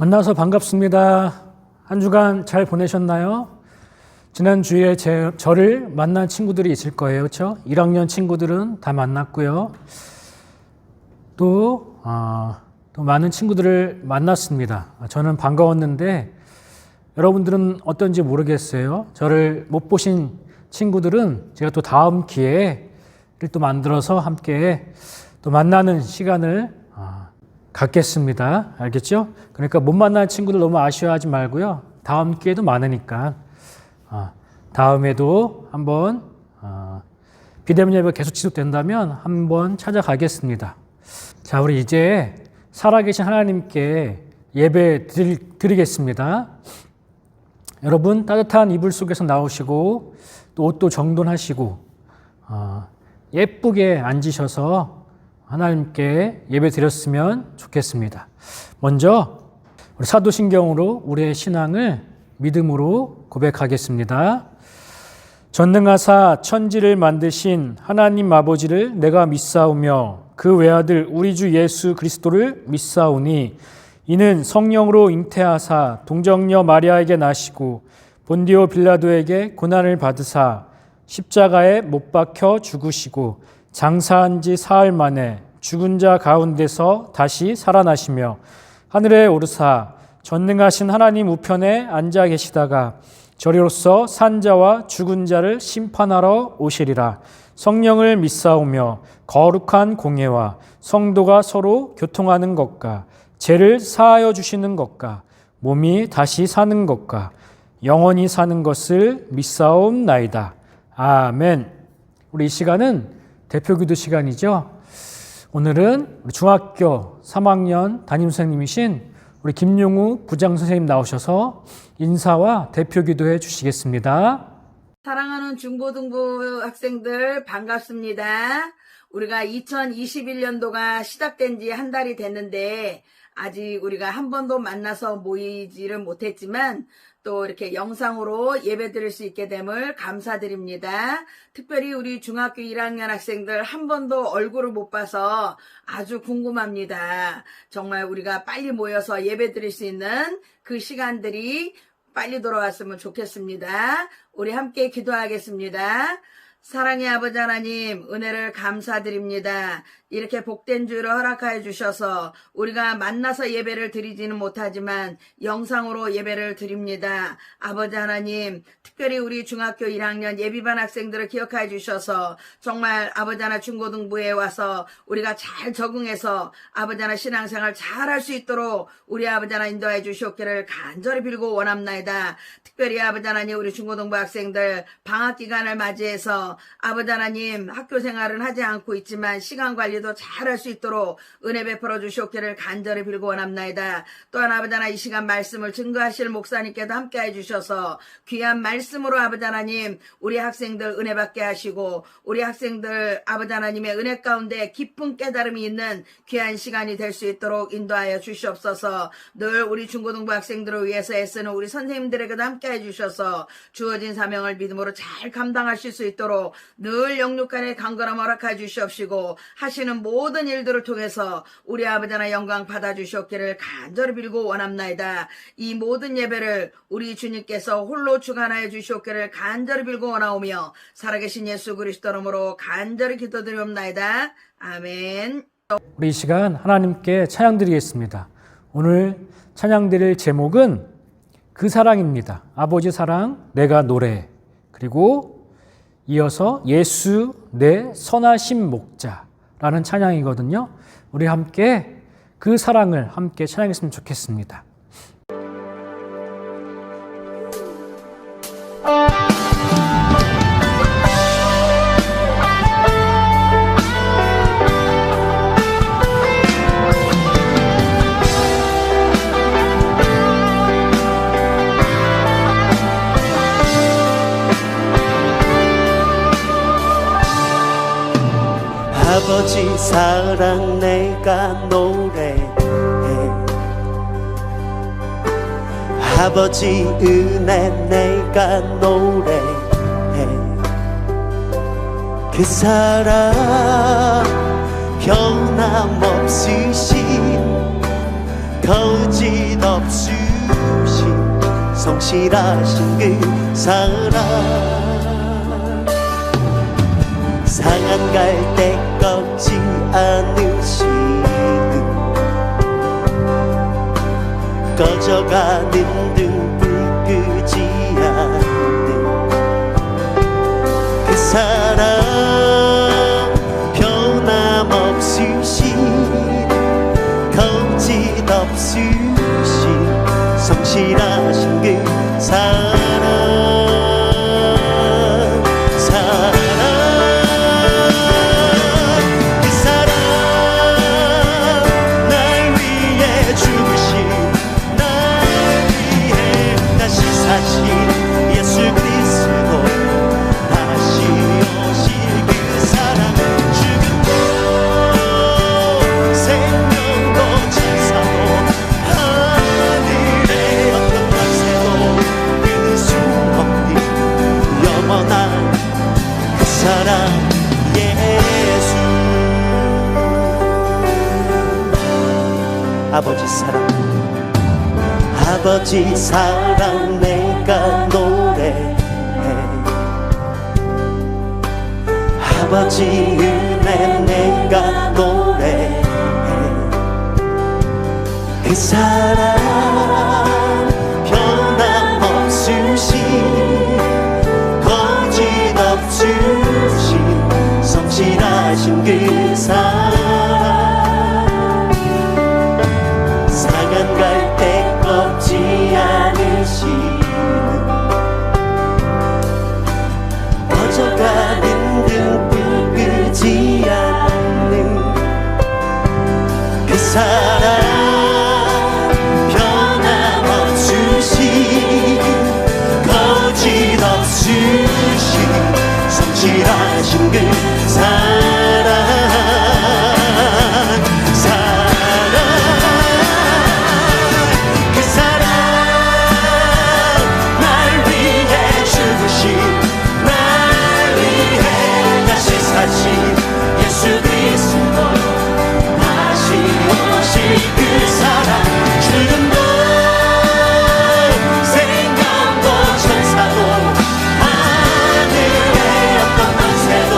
만나서 반갑습니다. 한 주간 잘 보내셨나요? 지난주에 저를 만난 친구들이 있을 거예요. 그렇죠? 1학년 친구들은 다 만났고요. 또 많은 친구들을 만났습니다. 저는 반가웠는데 여러분들은 어떤지 모르겠어요. 저를 못 보신 친구들은 제가 또 다음 기회를 또 만들어서 함께 또 만나는 시간을 갖겠습니다. 알겠죠? 그러니까 못 만난 친구들 너무 아쉬워하지 말고요. 다음 기회도 많으니까 다음에도 한번 비대면 예배가 계속 지속된다면 한번 찾아가겠습니다. 자, 우리 이제 살아계신 하나님께 예배 드리겠습니다. 여러분 따뜻한 이불 속에서 나오시고 또 옷도 정돈하시고 예쁘게 앉으셔서 하나님께 예배 드렸으면 좋겠습니다. 먼저 우리 사도신경으로 우리의 신앙을 믿음으로 고백하겠습니다. 전능하사 천지를 만드신 하나님 아버지를 내가 믿사오며 그 외아들 우리 주 예수 그리스도를 믿사오니 이는 성령으로 잉태하사 동정녀 마리아에게 나시고 본디오 빌라도에게 고난을 받으사 십자가에 못 박혀 죽으시고 장사한 지 사흘 만에 죽은 자 가운데서 다시 살아나시며 하늘에 오르사 전능하신 하나님 우편에 앉아 계시다가 저리로서 산 자와 죽은 자를 심판하러 오시리라. 성령을 믿사오며 거룩한 공예와 성도가 서로 교통하는 것과 죄를 사하여 주시는 것과 몸이 다시 사는 것과 영원히 사는 것을 믿사옵나이다. 아멘. 우리 이 시간은 대표기도 시간이죠. 오늘은 우리 중학교 3학년 담임선생님이신 우리 김용우 부장선생님 나오셔서 인사와 대표기도해 주시겠습니다. 사랑하는 중고등부 학생들 반갑습니다. 우리가 2021년도가 시작된 지 한 달이 됐는데 아직 우리가 한 번도 만나서 모이지를 못했지만 또 이렇게 영상으로 예배 드릴 수 있게 됨을 감사드립니다. 특별히 우리 중학교 1학년 학생들 한 번도 얼굴을 못 봐서 아주 궁금합니다. 정말 우리가 빨리 모여서 예배 드릴 수 있는 그 시간들이 빨리 돌아왔으면 좋겠습니다. 우리 함께 기도하겠습니다. 사랑의 아버지 하나님, 은혜를 감사드립니다. 이렇게 복된 주를 허락하여 주셔서 우리가 만나서 예배를 드리지는 못하지만 영상으로 예배를 드립니다. 아버지 하나님, 특별히 우리 중학교 1학년 예비반 학생들을 기억하여 주셔서 정말 아버지 하나 중고등부에 와서 우리가 잘 적응해서 아버지 하나 신앙생활 잘 할 수 있도록 우리 아버지 하나 인도하여 주시옵기를 간절히 빌고 원합나이다. 특별히 아버지 하나님 우리 중고등부 학생들 방학 기간을 맞이해서 아버지 하나님 학교 생활은 하지 않고 있지만 시간 관리도 잘 할 수 있도록 은혜 베풀어 주시옵기를 간절히 빌고 원합나이다. 또한 아버지 하나 이 시간 말씀을 증거하실 목사님께도 함께 해주셔서 귀한 말씀으로 아버지 하나님 우리 학생들 은혜 받게 하시고 우리 학생들 아버지 하나님의 은혜 가운데 깊은 깨달음이 있는 귀한 시간이 될 수 있도록 인도하여 주시옵소서. 늘 우리 중고등부 학생들을 위해서 애쓰는 우리 선생님들에게도 함께 해주셔서 주어진 사명을 믿음으로 잘 감당하실 수 있도록 늘 영육간의 강건함 허락해 주시옵시고 하시는 모든 일들을 통해서 우리 아버지 하나 영광 받아주시옵기를 간절히 빌고 원합나이다. 이 모든 예배를 우리 주님께서 홀로 주관하여 주시옵기를 간절히 빌고 원하오며 살아계신 예수 그리스도 이름으로 간절히 기도드리옵나이다. 아멘. 우리 이 시간 하나님께 찬양 드리겠습니다. 오늘 찬양 드릴 제목은 그 사랑입니다. 아버지 사랑 내가 노래, 그리고 이어서 예수 내 선하신 목자라는 찬양이거든요. 우리 함께 그 사랑을 함께 찬양했으면 좋겠습니다. 아버지 사랑 내가 노래해 아버지 은혜 내가 노래해 그 사랑 변함없으신 거짓없으신 성실하신 그 사랑 상한 갈대 꺾지 않으시는 꺼져가는 등불 끄지 않는 그 사랑 변함없으신 거짓없으신 성실하신 그 사랑 그 사랑 날 위해 죽으신 날 위해 다시 사신 예수 그리스도 다시 오실 그 사랑 죽음도 생명도 천사도 하늘의 어떤 권세도 끊을 수 없는 영원한 그 사랑 예수 아버지 사랑 아버지 사랑 내가 노래해 아버지 은혜 내가 노래해 그 사랑 변함없으신 거짓없으신 성실하신 그 사랑 상한 갈대 꺾지 않으시는 꺼져가는 등불 끄지 않는 그 사랑 변함없으신 거짓없으신 성실하신 그 사랑 그 사랑 날 위해 죽으신 날 위해 다시 사신 예수 그리스도 다시 오실 그 사랑 죽음도 생명도 천사도 하늘의 어떤 권세도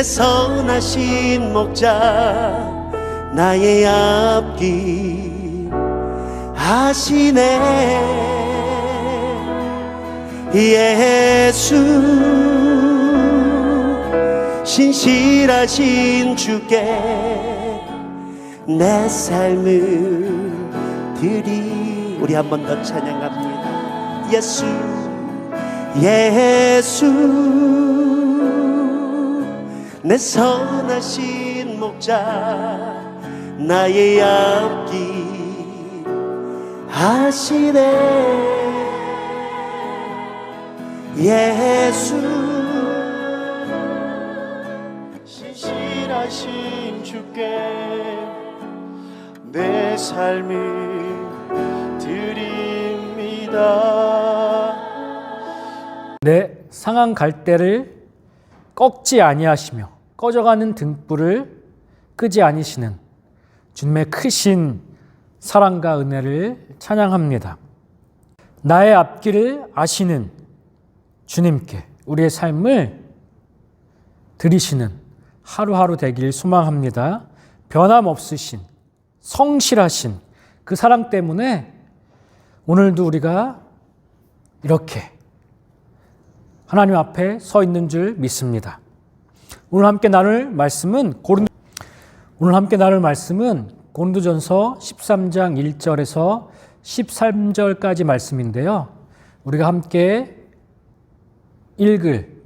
내 선하신 목자 나의 앞길 하시네. 예수 신실하신 주께 내 삶을 드리. 우리 한 번 더 찬양합니다. 예수 예수 내 선하신 목자 나의 앞길 하시네. 예수 신실하신 주께 내 삶을 드립니다. 내 상한 갈대를 꺾지 아니하시며 꺼져가는 등불을 끄지 아니시는 주님의 크신 사랑과 은혜를 찬양합니다. 나의 앞길을 아시는 주님께 우리의 삶을 드리시는 하루하루 되길 소망합니다. 변함없으신 성실하신 그 사랑 때문에 오늘도 우리가 이렇게 하나님 앞에 서 있는 줄 믿습니다. 오늘 함께 나눌 말씀은 고린도전서 13장 1절에서 13절까지 말씀인데요. 우리가 함께 읽을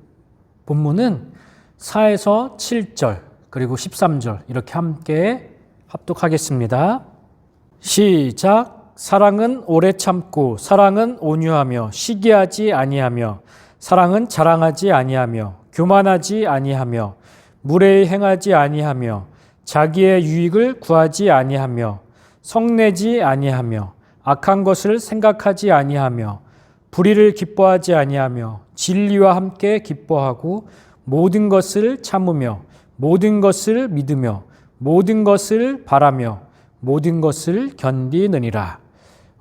본문은 4에서 7절 그리고 13절 이렇게 함께 합독하겠습니다. 시작. 사랑은 오래 참고 사랑은 온유하며 시기하지 아니하며 사랑은 자랑하지 아니하며 교만하지 아니하며 무례히 행하지 아니하며 자기의 유익을 구하지 아니하며 성내지 아니하며 악한 것을 생각하지 아니하며 불의를 기뻐하지 아니하며 진리와 함께 기뻐하고 모든 것을 참으며 모든 것을 믿으며 모든 것을 바라며 모든 것을 견디느니라.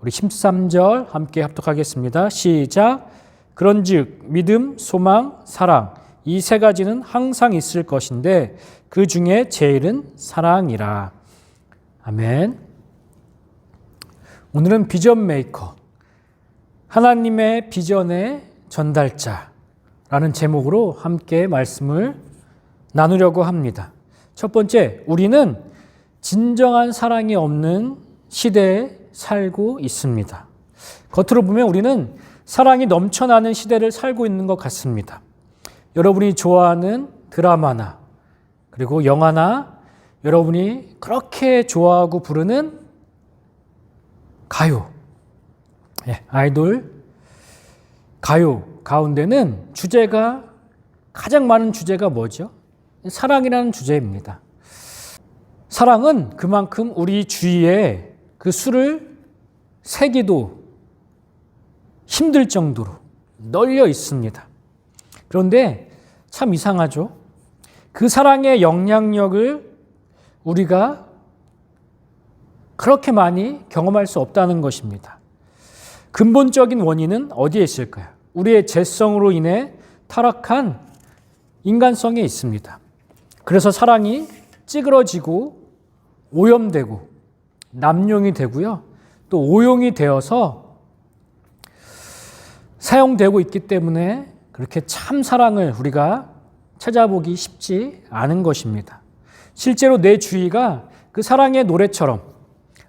우리 13절 함께 합독하겠습니다. 시작. 그런즉 믿음, 소망, 사랑 이 세 가지는 항상 있을 것인데 그 중에 제일은 사랑이라. 아멘. 오늘은 비전 메이커, 하나님의 비전의 전달자라는 제목으로 함께 말씀을 나누려고 합니다. 첫 번째, 우리는 진정한 사랑이 없는 시대에 살고 있습니다. 겉으로 보면 우리는 사랑이 넘쳐나는 시대를 살고 있는 것 같습니다. 여러분이 좋아하는 드라마나 그리고 영화나 여러분이 그렇게 좋아하고 부르는 가요, 아이돌 가요 가운데는 주제가 가장 많은 주제가 뭐죠? 사랑이라는 주제입니다. 사랑은 그만큼 우리 주위에 그 수를 세기도 힘들 정도로 널려 있습니다. 그런데 참 이상하죠? 그 사랑의 영향력을 우리가 그렇게 많이 경험할 수 없다는 것입니다. 근본적인 원인은 어디에 있을까요? 우리의 죄성으로 인해 타락한 인간성에 있습니다. 그래서 사랑이 찌그러지고 오염되고 남용이 되고요. 또 오용이 되어서 사용되고 있기 때문에 그렇게 참 사랑을 우리가 찾아보기 쉽지 않은 것입니다. 실제로 내 주위가 그 사랑의 노래처럼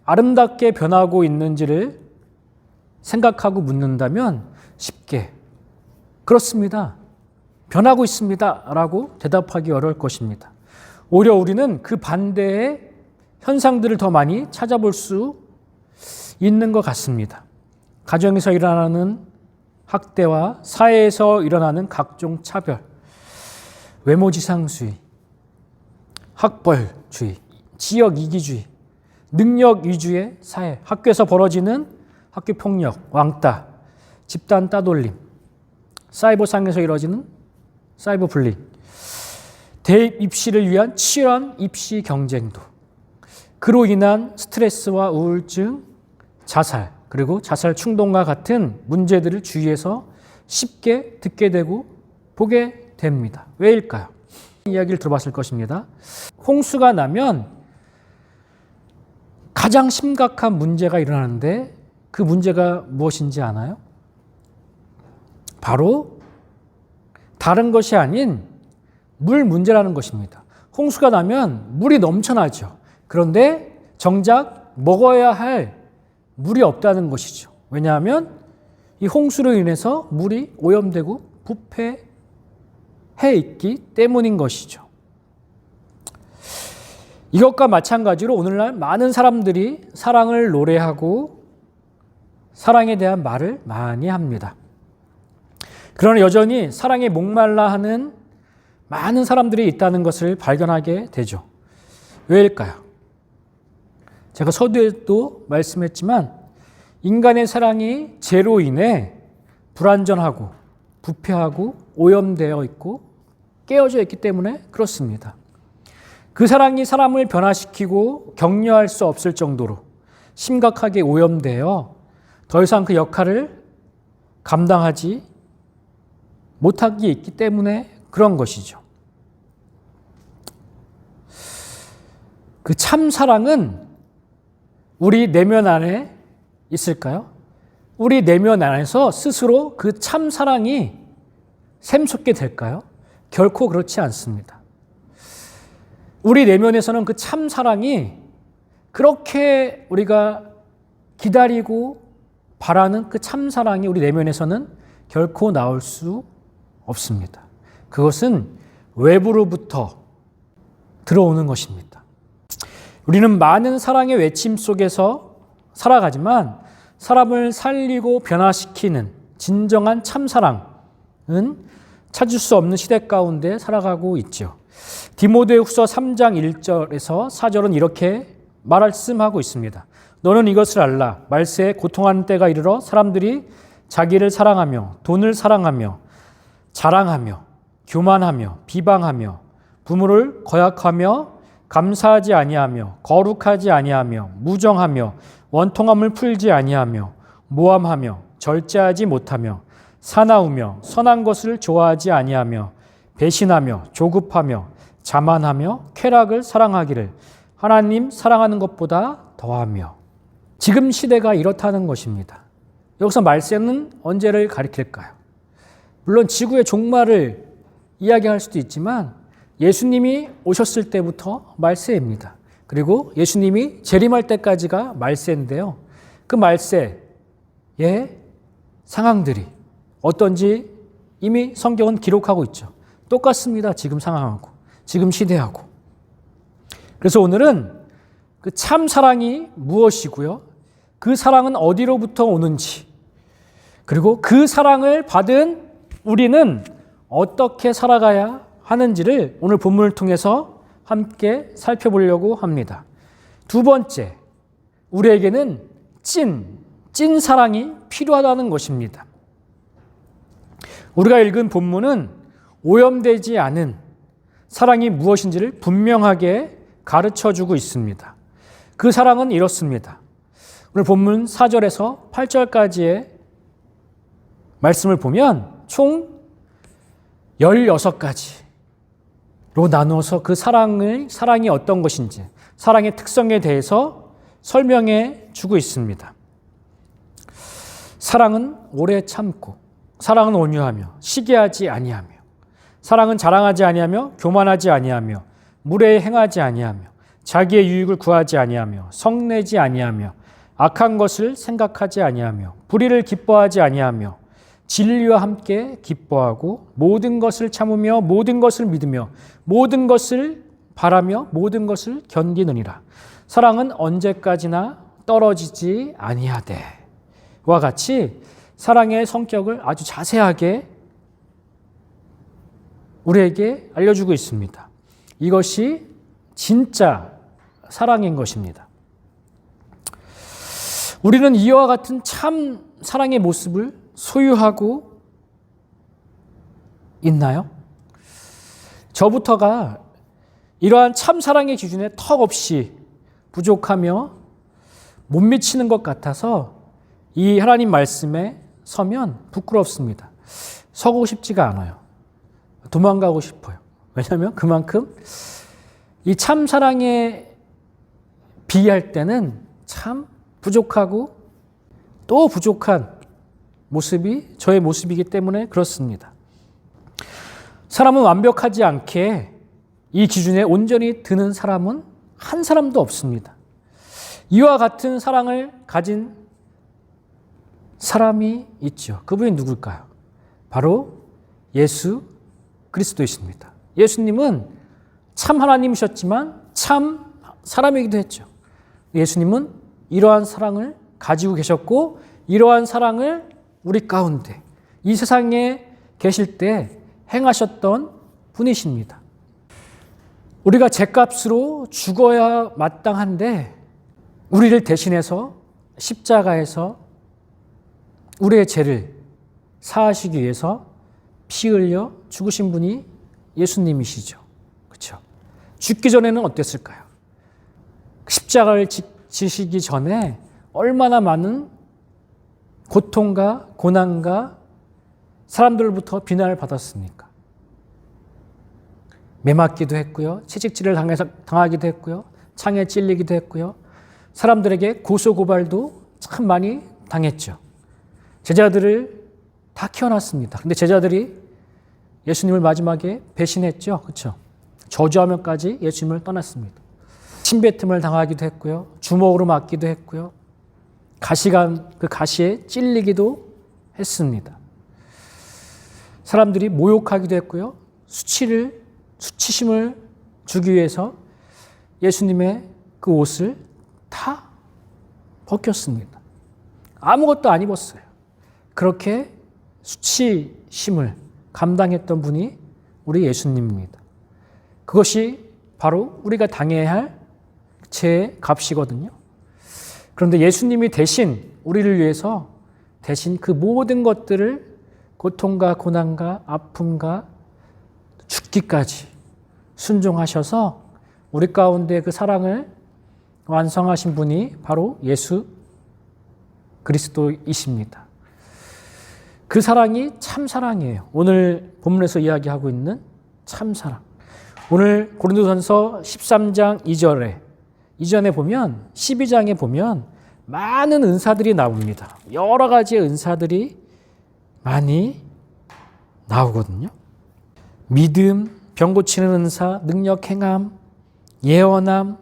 아름답게 변하고 있는지를 생각하고 묻는다면 쉽게 그렇습니다. 변하고 있습니다. 라고 대답하기 어려울 것입니다. 오히려 우리는 그 반대의 현상들을 더 많이 찾아볼 수 있는 것 같습니다. 가정에서 일어나는 학대와 사회에서 일어나는 각종 차별, 외모지상주의, 학벌주의, 지역 이기주의, 능력 위주의 사회, 학교에서 벌어지는 학교 폭력, 왕따, 집단 따돌림, 사이버상에서 이루어지는 사이버 불링, 대입 입시를 위한 치열한 입시 경쟁도, 그로 인한 스트레스와 우울증, 자살, 그리고 자살 충동과 같은 문제들을 주위에서 쉽게 듣게 되고 보게 됩니다. 왜일까요? 이야기를 들어봤을 것입니다. 홍수가 나면 가장 심각한 문제가 일어나는데 그 문제가 무엇인지 아나요? 바로 다른 것이 아닌 물 문제라는 것입니다. 홍수가 나면 물이 넘쳐나죠. 그런데 정작 먹어야 할 물이 없다는 것이죠. 왜냐하면 이 홍수로 인해서 물이 오염되고 부패해 있기 때문인 것이죠. 이것과 마찬가지로 오늘날 많은 사람들이 사랑을 노래하고 사랑에 대한 말을 많이 합니다. 그러나 여전히 사랑에 목말라 하는 많은 사람들이 있다는 것을 발견하게 되죠. 왜일까요? 제가 서두에도 말씀했지만 인간의 사랑이 죄로 인해 불완전하고 부패하고 오염되어 있고 깨어져 있기 때문에 그렇습니다. 그 사랑이 사람을 변화시키고 격려할 수 없을 정도로 심각하게 오염되어 더 이상 그 역할을 감당하지 못하기에 있기 때문에 그런 것이죠. 그 참 사랑은 우리 내면 안에 있을까요? 우리 내면 안에서 스스로 그 참 사랑이 샘솟게 될까요? 결코 그렇지 않습니다. 우리 내면에서는 그 참 사랑이 그렇게 우리가 기다리고 바라는 그 참 사랑이 우리 내면에서는 결코 나올 수 없습니다. 그것은 외부로부터 들어오는 것입니다. 우리는 많은 사랑의 외침 속에서 살아가지만 사람을 살리고 변화시키는 진정한 참사랑은 찾을 수 없는 시대 가운데 살아가고 있죠. 디모데후서 3장 1절에서 4절은 이렇게 말씀하고 있습니다. 너는 이것을 알라. 말세에 고통하는 때가 이르러 사람들이 자기를 사랑하며 돈을 사랑하며 자랑하며 교만하며 비방하며 부모를 거역하며 감사하지 아니하며 거룩하지 아니하며 무정하며 원통함을 풀지 아니하며 모함하며 절제하지 못하며 사나우며 선한 것을 좋아하지 아니하며 배신하며 조급하며 자만하며 쾌락을 사랑하기를 하나님 사랑하는 것보다 더하며. 지금 시대가 이렇다는 것입니다. 여기서 말세는 언제를 가리킬까요? 물론 지구의 종말을 이야기할 수도 있지만 예수님이 오셨을 때부터 말세입니다. 그리고 예수님이 재림할 때까지가 말세인데요. 그 말세의 상황들이 어떤지 이미 성경은 기록하고 있죠. 똑같습니다. 지금 상황하고 지금 시대하고. 그래서 오늘은 그 참 사랑이 무엇이고요, 그 사랑은 어디로부터 오는지, 그리고 그 사랑을 받은 우리는 어떻게 살아가야 하는지를 오늘 본문을 통해서 함께 살펴보려고 합니다. 두 번째, 우리에게는 찐 사랑이 필요하다는 것입니다. 우리가 읽은 본문은 오염되지 않은 사랑이 무엇인지를 분명하게 가르쳐주고 있습니다. 그 사랑은 이렇습니다. 오늘 본문 4절에서 8절까지의 말씀을 보면 총 16가지로 나누어서 그 사랑이 어떤 것인지, 사랑의 특성에 대해서 설명해 주고 있습니다. 사랑은 오래 참고, 사랑은 온유하며 시기하지 아니하며, 사랑은 자랑하지 아니하며 교만하지 아니하며 무례에 행하지 아니하며 자기의 유익을 구하지 아니하며 성내지 아니하며 악한 것을 생각하지 아니하며 불의를 기뻐하지 아니하며 진리와 함께 기뻐하고 모든 것을 참으며 모든 것을 믿으며 모든 것을 바라며 모든 것을 견디느니라. 사랑은 언제까지나 떨어지지 아니하되. 와 같이 사랑의 성격을 아주 자세하게 우리에게 알려주고 있습니다. 이것이 진짜 사랑인 것입니다. 우리는 이와 같은 참 사랑의 모습을 소유하고 있나요? 저부터가 이러한 참 사랑의 기준에 턱없이 부족하며 못 미치는 것 같아서 이 하나님 말씀에 서면 부끄럽습니다. 서고 싶지가 않아요. 도망가고 싶어요. 왜냐하면 그만큼 이 참사랑에 비할 때는 참 부족하고 또 부족한 모습이 저의 모습이기 때문에 그렇습니다. 사람은 완벽하지 않게 이 기준에 온전히 드는 사람은 한 사람도 없습니다. 이와 같은 사랑을 가진 사람이 있죠. 그분이 누굴까요? 바로 예수 그리스도이십니다. 예수님은 참 하나님이셨지만 참 사람이기도 했죠. 예수님은 이러한 사랑을 가지고 계셨고 이러한 사랑을 우리 가운데 이 세상에 계실 때 행하셨던 분이십니다. 우리가 죗값으로 죽어야 마땅한데 우리를 대신해서 십자가에서 우리의 죄를 사하시기 위해서 피 흘려 죽으신 분이 예수님이시죠. 그렇죠? 죽기 전에는 어땠을까요? 십자가를 지시기 전에 얼마나 많은 고통과 고난과 사람들로부터 비난을 받았습니까? 매맞기도 했고요. 채찍질을 당하기도 했고요. 창에 찔리기도 했고요. 사람들에게 고소고발도 참 많이 당했죠. 제자들을 다 키워놨습니다. 근데 제자들이 예수님을 마지막에 배신했죠. 그렇죠? 저주하면까지 예수님을 떠났습니다. 침뱉음을 당하기도 했고요. 주먹으로 맞기도 했고요. 그 가시에 찔리기도 했습니다. 사람들이 모욕하기도 했고요. 수치심을 주기 위해서 예수님의 그 옷을 다 벗겼습니다. 아무것도 안 입었어요. 그렇게 수치심을 감당했던 분이 우리 예수님입니다. 그것이 바로 우리가 당해야 할 죄의 값이거든요. 그런데 예수님이 대신 우리를 위해서 대신 그 모든 것들을 고통과 고난과 아픔과 죽기까지 순종하셔서 우리 가운데 그 사랑을 완성하신 분이 바로 예수 그리스도이십니다. 그 사랑이 참 사랑이에요. 오늘 본문에서 이야기하고 있는 참 사랑. 오늘 고린도전서 13장 2절에 이전에 보면 12장에 보면 많은 은사들이 나옵니다. 여러 가지의 은사들이 많이 나오거든요. 믿음, 병 고치는 은사, 능력 행함, 예언함,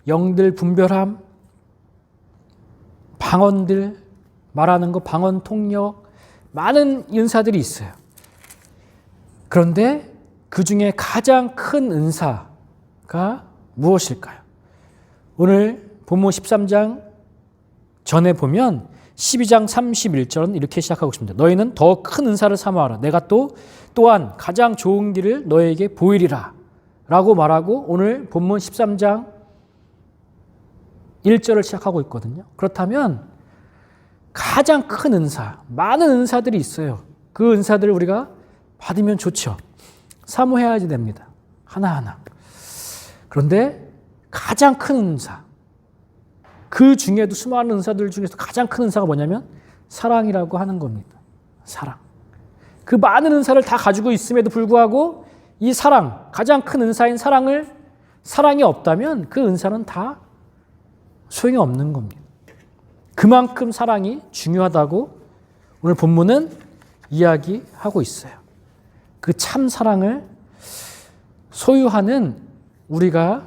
영들 분별함, 방언들 말하는 거 방언 통역 많은 은사들이 있어요. 그런데 그 중에 가장 큰 은사가 무엇일까요? 오늘 본문 13장 전에 보면 12장 31절은 이렇게 시작하고 있습니다. 너희는 더 큰 은사를 사모하라. 내가 또한 가장 좋은 길을 너에게 보이리라 라고 말하고 오늘 본문 13장 1절을 시작하고 있거든요. 그렇다면 가장 큰 은사, 많은 은사들이 있어요. 그 은사들을 우리가 받으면 좋죠. 사모해야지 됩니다. 하나하나. 그런데 가장 큰 은사, 그 중에도 수많은 은사들 중에서 가장 큰 은사가 뭐냐면 사랑이라고 하는 겁니다. 사랑. 그 많은 은사를 다 가지고 있음에도 불구하고 이 사랑, 가장 큰 은사인 사랑이 없다면 그 은사는 다 소용이 없는 겁니다. 그만큼 사랑이 중요하다고 오늘 본문은 이야기하고 있어요. 그 참 사랑을 소유하는 우리가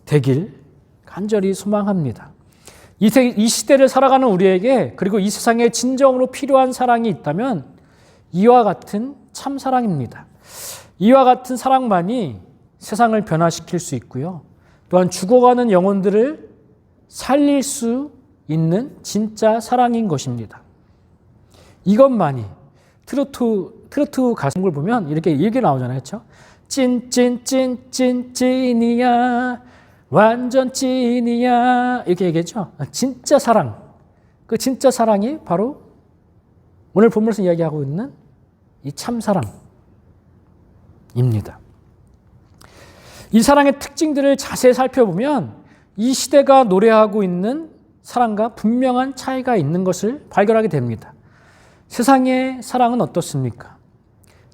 되길 간절히 소망합니다. 이 시대를 살아가는 우리에게 그리고 이 세상에 진정으로 필요한 사랑이 있다면 이와 같은 참 사랑입니다. 이와 같은 사랑만이 세상을 변화시킬 수 있고요. 또한 죽어가는 영혼들을 살릴 수 있는 진짜 사랑인 것입니다. 이것만이 트로트 가수를 보면 이렇게 나오잖아요. 그렇죠? 찐이야 완전 찐이야 이렇게 얘기했죠. 진짜 사랑. 그 진짜 사랑이 바로 오늘 본문에서 이야기하고 있는 이 참 사랑입니다. 이 사랑의 특징들을 자세히 살펴보면 이 시대가 노래하고 있는 사랑과 분명한 차이가 있는 것을 발견하게 됩니다. 세상의 사랑은 어떻습니까?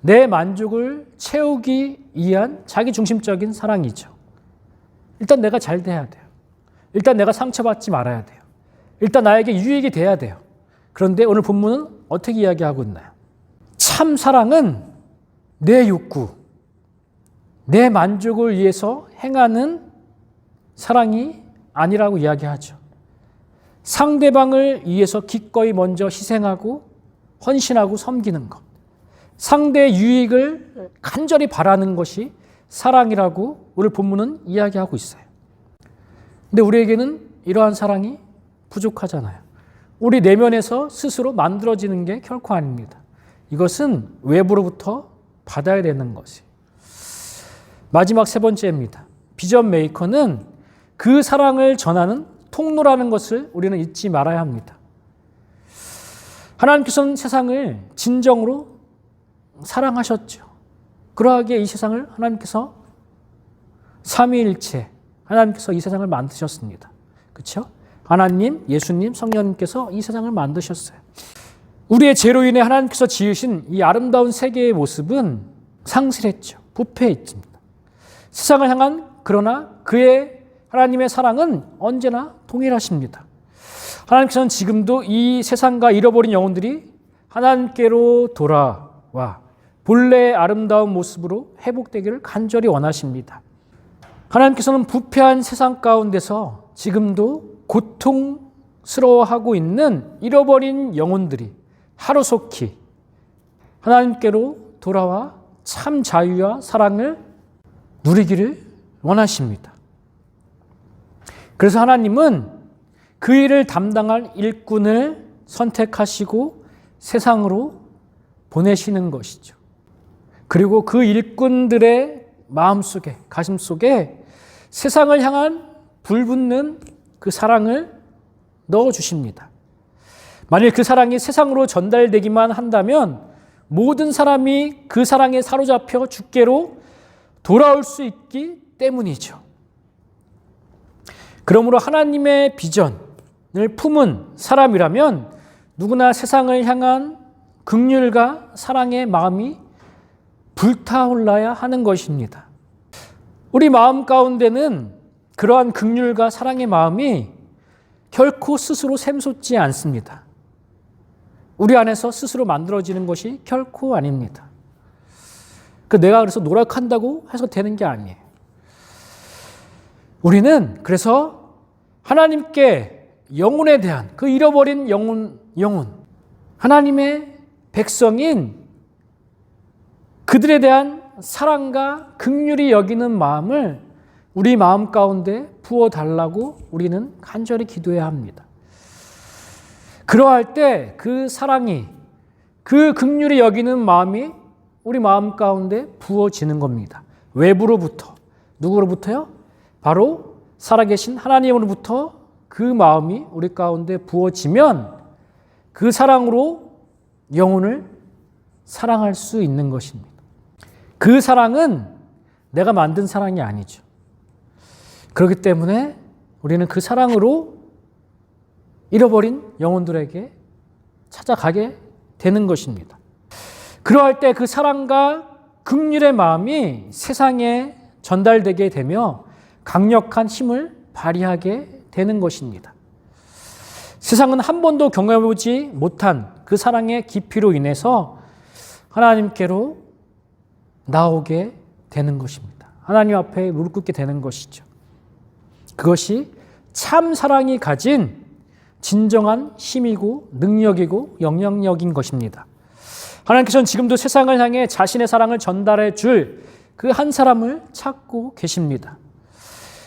내 만족을 채우기 위한 자기 중심적인 사랑이죠. 일단 내가 잘 돼야 돼요. 일단 내가 상처받지 말아야 돼요. 일단 나에게 유익이 돼야 돼요. 그런데 오늘 본문은 어떻게 이야기하고 있나요? 참 사랑은 내 욕구, 내 만족을 위해서 행하는 사랑이 아니라고 이야기하죠. 상대방을 위해서 기꺼이 먼저 희생하고 헌신하고 섬기는 것, 상대의 유익을 간절히 바라는 것이 사랑이라고 오늘 본문은 이야기하고 있어요. 근데 우리에게는 이러한 사랑이 부족하잖아요. 우리 내면에서 스스로 만들어지는 게 결코 아닙니다. 이것은 외부로부터 받아야 되는 것이. 마지막 세 번째입니다. 비전 메이커는 그 사랑을 전하는 통로라는 것을 우리는 잊지 말아야 합니다. 하나님께서는 세상을 진정으로 사랑하셨죠. 그러하기에 이 세상을 하나님께서 삼위일체, 하나님께서 이 세상을 만드셨습니다. 그렇죠? 하나님, 예수님, 성령님께서 이 세상을 만드셨어요. 우리의 죄로 인해 하나님께서 지으신 이 아름다운 세계의 모습은 상실했죠. 부패했습니다. 세상을 향한 그러나 그의 하나님의 사랑은 언제나 동일하십니다. 하나님께서는 지금도 이 세상과 잃어버린 영혼들이 하나님께로 돌아와 본래의 아름다운 모습으로 회복되기를 간절히 원하십니다. 하나님께서는 부패한 세상 가운데서 지금도 고통스러워하고 있는 잃어버린 영혼들이 하루속히 하나님께로 돌아와 참 자유와 사랑을 누리기를 원하십니다. 그래서 하나님은 그 일을 담당할 일꾼을 선택하시고 세상으로 보내시는 것이죠. 그리고 그 일꾼들의 마음속에, 가슴속에 세상을 향한 불붙는 그 사랑을 넣어주십니다. 만일 그 사랑이 세상으로 전달되기만 한다면 모든 사람이 그 사랑에 사로잡혀 주께로 돌아올 수 있기 때문이죠. 그러므로 하나님의 비전을 품은 사람이라면 누구나 세상을 향한 긍휼과 사랑의 마음이 불타올라야 하는 것입니다. 우리 마음 가운데는 그러한 긍휼과 사랑의 마음이 결코 스스로 샘솟지 않습니다. 우리 안에서 스스로 만들어지는 것이 결코 아닙니다. 내가 그래서 노력한다고 해서 되는 게 아니에요. 우리는 그래서 하나님께 영혼에 대한 그 잃어버린 영혼, 하나님의 백성인 그들에 대한 사랑과 긍휼히 여기는 마음을 우리 마음 가운데 부어달라고 우리는 간절히 기도해야 합니다. 그러할 때 그 사랑이, 그 긍휼히 여기는 마음이 우리 마음 가운데 부어지는 겁니다. 외부로부터. 누구로부터요? 바로 살아계신 하나님으로부터 그 마음이 우리 가운데 부어지면 그 사랑으로 영혼을 사랑할 수 있는 것입니다. 그 사랑은 내가 만든 사랑이 아니죠. 그렇기 때문에 우리는 그 사랑으로 잃어버린 영혼들에게 찾아가게 되는 것입니다. 그러할 때 그 사랑과 긍휼의 마음이 세상에 전달되게 되며 강력한 힘을 발휘하게 되는 것입니다. 세상은 한 번도 경험해보지 못한 그 사랑의 깊이로 인해서 하나님께로 나오게 되는 것입니다. 하나님 앞에 무릎 꿇게 되는 것이죠. 그것이 참 사랑이 가진 진정한 힘이고 능력이고 영향력인 것입니다. 하나님께서는 지금도 세상을 향해 자신의 사랑을 전달해 줄 그 한 사람을 찾고 계십니다.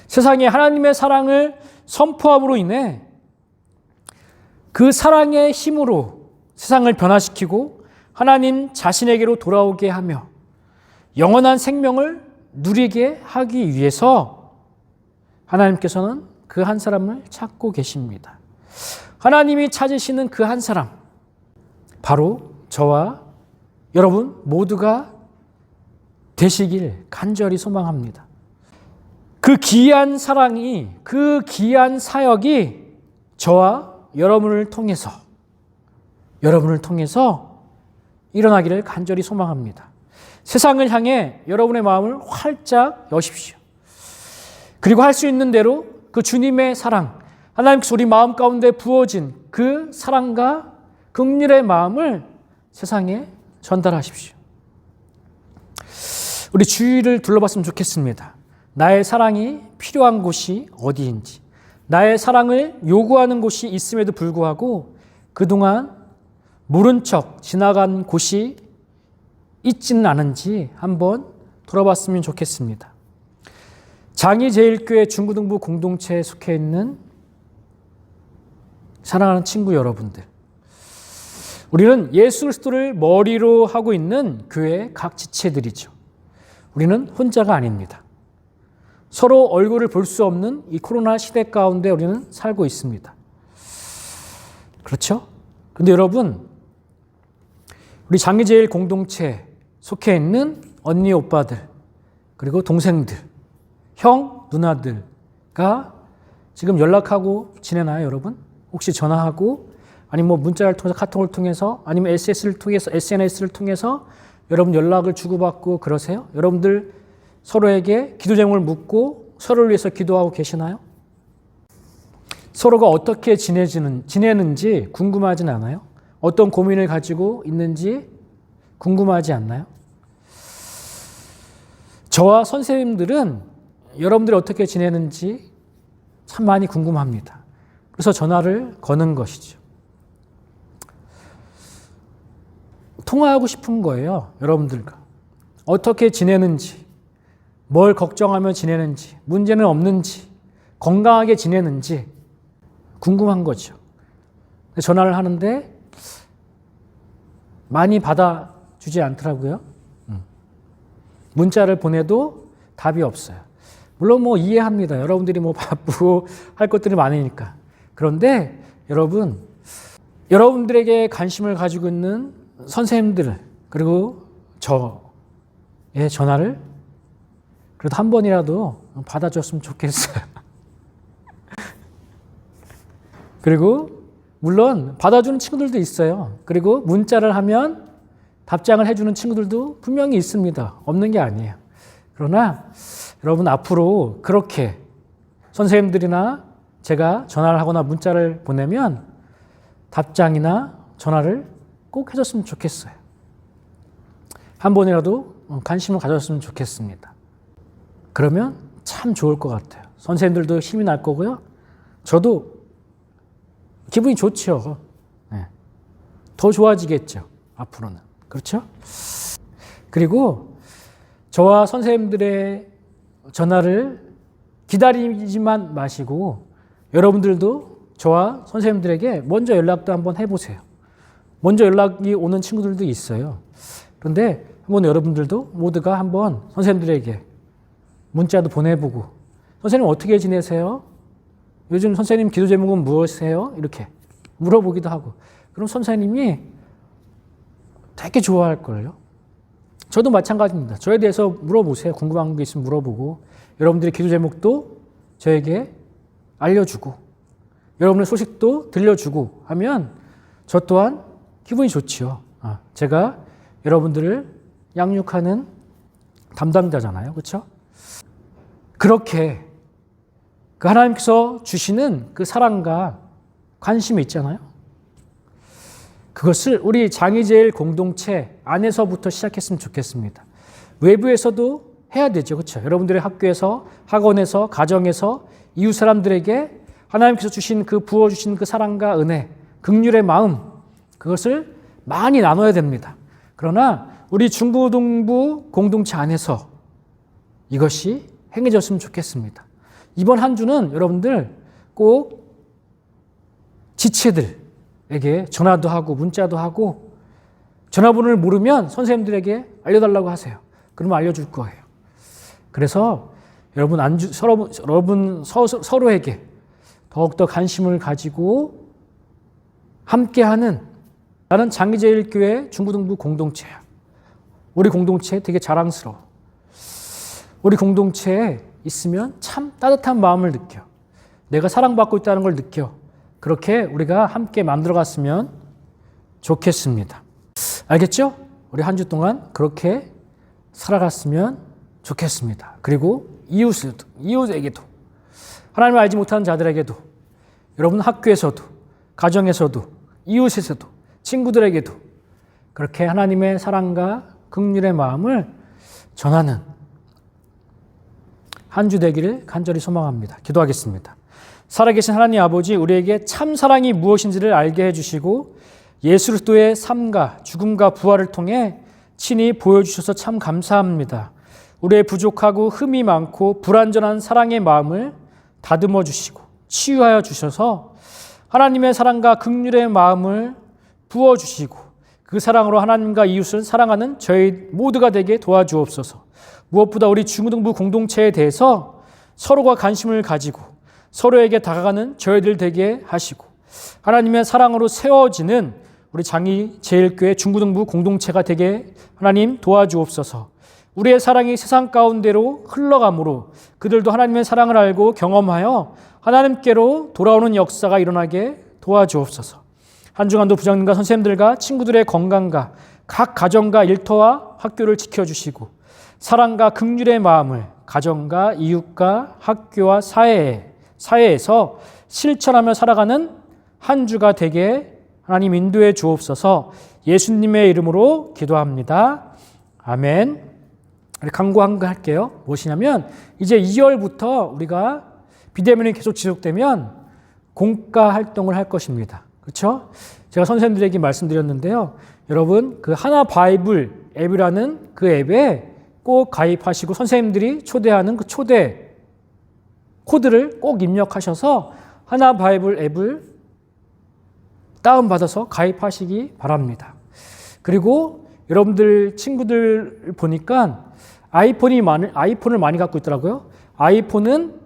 세상에 하나님의 사랑을 선포함으로 인해 그 사랑의 힘으로 세상을 변화시키고 하나님 자신에게로 돌아오게 하며 영원한 생명을 누리게 하기 위해서 하나님께서는 그 한 사람을 찾고 계십니다. 하나님이 찾으시는 그 한 사람, 바로 저와 여러분 모두가 되시길 간절히 소망합니다. 그 귀한 사랑이, 그 귀한 사역이 저와 여러분을 통해서 일어나기를 간절히 소망합니다. 세상을 향해 여러분의 마음을 활짝 여십시오. 그리고 할 수 있는 대로 그 주님의 사랑, 하나님께서 우리 마음 가운데 부어진 그 사랑과 긍휼의 마음을 세상에 전달하십시오. 우리 주위를 둘러봤으면 좋겠습니다. 나의 사랑이 필요한 곳이 어디인지, 나의 사랑을 요구하는 곳이 있음에도 불구하고 그동안 모른 척 지나간 곳이 있지는 않은지 한번 돌아봤으면 좋겠습니다. 장의제일교회 중고등부 공동체에 속해 있는 사랑하는 친구 여러분들, 우리는 예수 그리스도를 머리로 하고 있는 교회의 각 지체들이죠. 우리는 혼자가 아닙니다. 서로 얼굴을 볼 수 없는 이 코로나 시대 가운데 우리는 살고 있습니다. 그렇죠? 근데 여러분, 우리 장의제일 공동체에 속해 있는 언니, 오빠들, 그리고 동생들, 형, 누나들과 지금 연락하고 지내나요, 여러분? 혹시 전화하고, 아니면 뭐 문자를 통해서, 카톡을 통해서, 아니면 SNS를 통해서 여러분 연락을 주고받고 그러세요? 여러분들 서로에게 기도 제목을 묻고 서로를 위해서 기도하고 계시나요? 서로가 어떻게 지내는지 궁금하진 않아요? 어떤 고민을 가지고 있는지 궁금하지 않나요? 저와 선생님들은 여러분들이 어떻게 지내는지 참 많이 궁금합니다. 그래서 전화를 거는 것이죠. 통화하고 싶은 거예요, 여러분들과. 어떻게 지내는지, 뭘 걱정하며 지내는지, 문제는 없는지, 건강하게 지내는지 궁금한 거죠. 전화를 하는데 많이 받아주지 않더라고요. 문자를 보내도 답이 없어요. 물론 뭐 이해합니다. 여러분들이 뭐 바쁘고 할 것들이 많으니까. 그런데 여러분들에게 관심을 가지고 있는 선생님들, 그리고 저의 전화를 그래도 한 번이라도 받아줬으면 좋겠어요. 그리고 물론 받아주는 친구들도 있어요. 그리고 문자를 하면 답장을 해주는 친구들도 분명히 있습니다. 없는 게 아니에요. 그러나 여러분, 앞으로 그렇게 선생님들이나 제가 전화를 하거나 문자를 보내면 답장이나 전화를 꼭 해줬으면 좋겠어요. 한 번이라도 관심을 가졌으면 좋겠습니다. 그러면 참 좋을 것 같아요. 선생님들도 힘이 날 거고요. 저도 기분이 좋죠. 네. 더 좋아지겠죠, 앞으로는. 그렇죠? 그리고 저와 선생님들의 전화를 기다리지만 마시고 여러분들도 저와 선생님들에게 먼저 연락도 한번 해보세요. 먼저 연락이 오는 친구들도 있어요. 그런데 한번 여러분들도 모두가 한번 선생님들에게 문자도 보내보고, 선생님 어떻게 지내세요? 요즘 선생님 기도 제목은 무엇이세요? 이렇게 물어보기도 하고, 그럼 선생님이 되게 좋아할걸요. 저도 마찬가지입니다. 저에 대해서 물어보세요. 궁금한 게 있으면 물어보고, 여러분들의 기도 제목도 저에게 알려주고, 여러분의 소식도 들려주고 하면 저 또한 기분이 좋지요. 제가 여러분들을 양육하는 담당자잖아요. 그렇죠? 그렇게 그 하나님께서 주시는 그 사랑과 관심이 있잖아요. 그것을 우리 장의제일 공동체 안에서부터 시작했으면 좋겠습니다. 외부에서도 해야 되죠. 그렇죠? 여러분들의 학교에서, 학원에서, 가정에서 이웃 사람들에게 하나님께서 주신 그 부어주신 그 사랑과 은혜, 긍휼의 마음, 그것을 많이 나눠야 됩니다. 그러나 우리 중고등부 공동체 안에서 이것이 행해졌으면 좋겠습니다. 이번 한 주는 여러분들 꼭 지체들에게 전화도 하고 문자도 하고, 전화번호를 모르면 선생님들에게 알려달라고 하세요. 그러면 알려줄 거예요. 그래서 여러분 서로에게 더욱더 관심을 가지고 함께하는, 나는 장의제일교회 중고등부 공동체야. 우리 공동체 되게 자랑스러워. 우리 공동체에 있으면 참 따뜻한 마음을 느껴. 내가 사랑받고 있다는 걸 느껴. 그렇게 우리가 함께 만들어갔으면 좋겠습니다. 알겠죠? 우리 한 주 동안 그렇게 살아갔으면 좋겠습니다. 그리고 이웃에게도, 하나님을 알지 못하는 자들에게도, 여러분 학교에서도, 가정에서도, 이웃에서도, 친구들에게도 그렇게 하나님의 사랑과 긍휼의 마음을 전하는 한 주 되기를 간절히 소망합니다. 기도하겠습니다. 살아계신 하나님 아버지, 우리에게 참 사랑이 무엇인지를 알게 해주시고 예수 그리스도의 삶과 죽음과 부활을 통해 친히 보여주셔서 참 감사합니다. 우리의 부족하고 흠이 많고 불완전한 사랑의 마음을 다듬어 주시고 치유하여 주셔서 하나님의 사랑과 긍휼의 마음을 부어주시고 그 사랑으로 하나님과 이웃을 사랑하는 저희 모두가 되게 도와주옵소서. 무엇보다 우리 중등부 공동체에 대해서 서로가 관심을 가지고 서로에게 다가가는 저희들 되게 하시고 하나님의 사랑으로 세워지는 우리 장희제일교회 중고등부 공동체가 되게 하나님 도와주옵소서. 우리의 사랑이 세상 가운데로 흘러가므로 그들도 하나님의 사랑을 알고 경험하여 하나님께로 돌아오는 역사가 일어나게 도와주옵소서. 한 주간도 부장님과 선생님들과 친구들의 건강과 각 가정과 일터와 학교를 지켜주시고 사랑과 긍휼의 마음을 가정과 이웃과 학교와 사회에서 실천하며 살아가는 한 주가 되게 하나님 인도해 주옵소서. 예수님의 이름으로 기도합니다. 아멘. 광고 한 거 할게요. 무엇이냐면 이제 2월부터 우리가 비대면이 계속 지속되면 공과 활동을 할 것입니다. 그렇죠? 제가 선생님들에게 말씀드렸는데요. 여러분 그 하나 바이블 앱이라는 그 앱에 꼭 가입하시고 선생님들이 초대하는 그 초대 코드를 꼭 입력하셔서 하나 바이블 앱을 다운받아서 가입하시기 바랍니다. 그리고 여러분들 친구들 보니까 아이폰을 많이 갖고 있더라고요. 아이폰은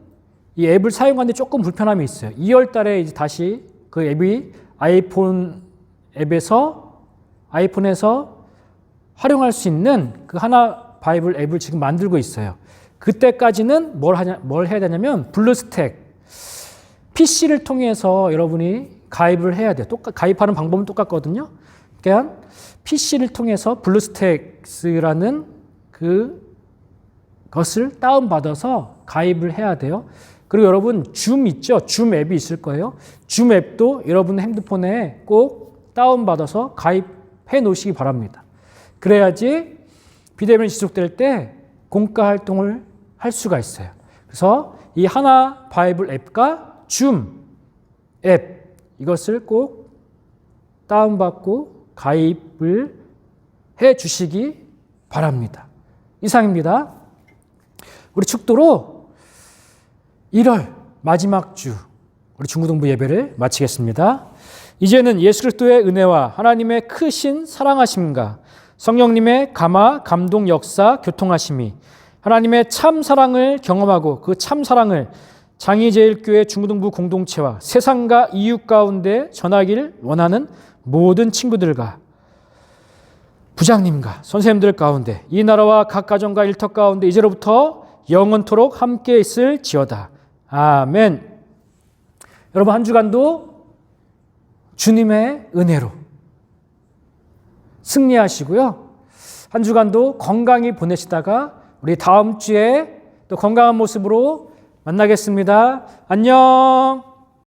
이 앱을 사용하는데 조금 불편함이 있어요. 2월 달에 이제 다시 그 앱이 아이폰에서 활용할 수 있는 그 하나 바이블 앱을 지금 만들고 있어요. 그때까지는 뭘 해야 되냐면 블루스택 PC를 통해서 여러분이 가입을 해야 돼요. 가입하는 방법은 똑같거든요. 그러니까 PC를 통해서 블루스택스라는 그것을 다운받아서 가입을 해야 돼요. 그리고 여러분 줌 있죠? 줌 앱이 있을 거예요. 줌 앱도 여러분 핸드폰에 꼭 다운받아서 가입해 놓으시기 바랍니다. 그래야지 비대면이 지속될 때 공과 활동을 할 수가 있어요. 그래서 이 하나 바이블 앱과 줌 앱 이것을 꼭 다운받고 가입을 해 주시기 바랍니다. 이상입니다. 우리 축도로 1월 마지막 주 우리 중고등부 예배를 마치겠습니다. 이제는 예수 그리스도의 은혜와 하나님의 크신 사랑하심과 성령님의 감화, 감동, 역사, 교통하심이 하나님의 참 사랑을 경험하고 그 참 사랑을 장희제일교회 중고등부 공동체와 세상과 이웃 가운데 전하기를 원하는 모든 친구들과 부장님과 선생님들 가운데 이 나라와 각 가정과 일터 가운데 이제로부터 영원토록 함께 있을지어다. 아멘. 여러분 한 주간도 주님의 은혜로 승리하시고요. 한 주간도 건강히 보내시다가 우리 다음 주에 또 건강한 모습으로 만나겠습니다. 안녕.